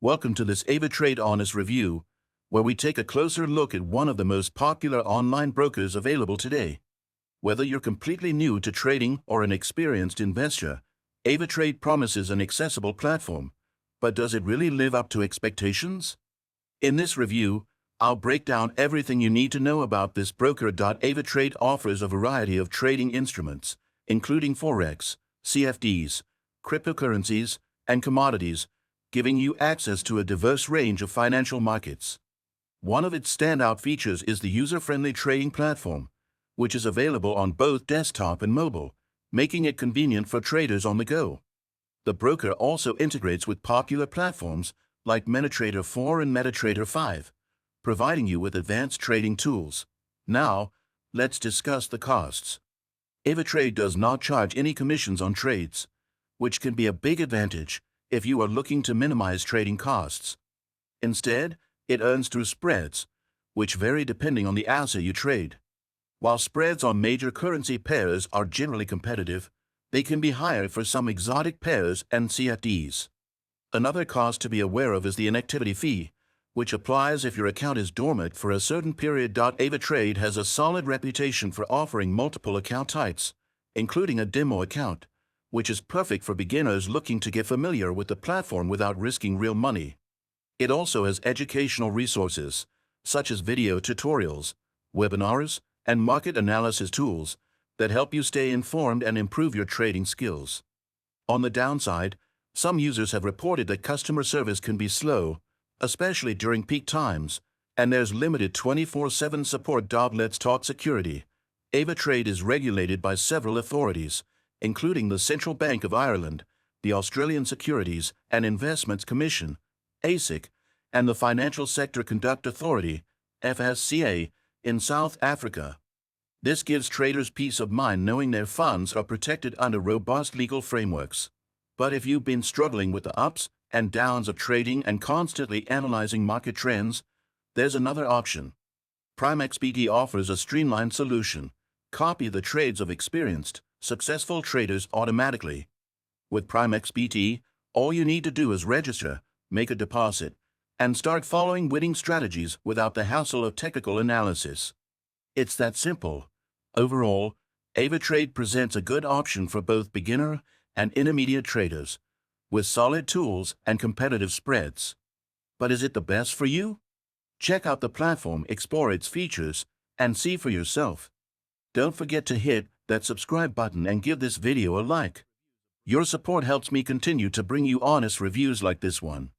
Welcome to this AvaTrade Honest Review, where we take a closer look at one of the most popular online brokers available today. Whether you're completely new to trading or an experienced investor, AvaTrade promises an accessible platform. But does it really live up to expectations? In this review, I'll break down everything you need to know about this broker. AvaTrade offers a variety of trading instruments, including Forex, CFDs, cryptocurrencies, and commodities, giving you access to a diverse range of financial markets. One of its standout features is the user-friendly trading platform, which is available on both desktop and mobile, making it convenient for traders on the go. The broker also integrates with popular platforms like MetaTrader 4 and MetaTrader 5, providing you with advanced trading tools. Now, let's discuss the costs. AvaTrade does not charge any commissions on trades, which can be a big advantage if you are looking to minimize trading costs. Instead, it earns through spreads, which vary depending on the asset you trade. While spreads on major currency pairs are generally competitive, they can be higher for some exotic pairs and CFDs. Another cost to be aware of is the inactivity fee, which applies if your account is dormant for a certain period. AvaTrade has a solid reputation for offering multiple account types, including a demo account, which is perfect for beginners looking to get familiar with the platform without risking real money. It also has educational resources, such as video tutorials, webinars, and market analysis tools that help you stay informed and improve your trading skills. On the downside, some users have reported that customer service can be slow, especially during peak times, and there's limited 24/7 support. Let's talk security. AvaTrade is regulated by several authorities, including the Central Bank of Ireland, the Australian Securities and Investments Commission, ASIC, and the Financial Sector Conduct Authority, FSCA, in South Africa. This gives traders peace of mind knowing their funds are protected under robust legal frameworks. But if you've been struggling with the ups and downs of trading and constantly analyzing market trends, there's another option. PrimeXBT offers a streamlined solution. Copy the trades of experienced, successful traders automatically. With PrimeXBT, all you need to do is register, make a deposit, and start following winning strategies without the hassle of technical analysis. It's that simple. Overall, AvaTrade presents a good option for both beginner and intermediate traders, with solid tools and competitive spreads. But is it the best for you? Check out the platform, explore its features, and see for yourself. Don't forget to hit that subscribe button and give this video a like. Your support helps me continue to bring you honest reviews like this one.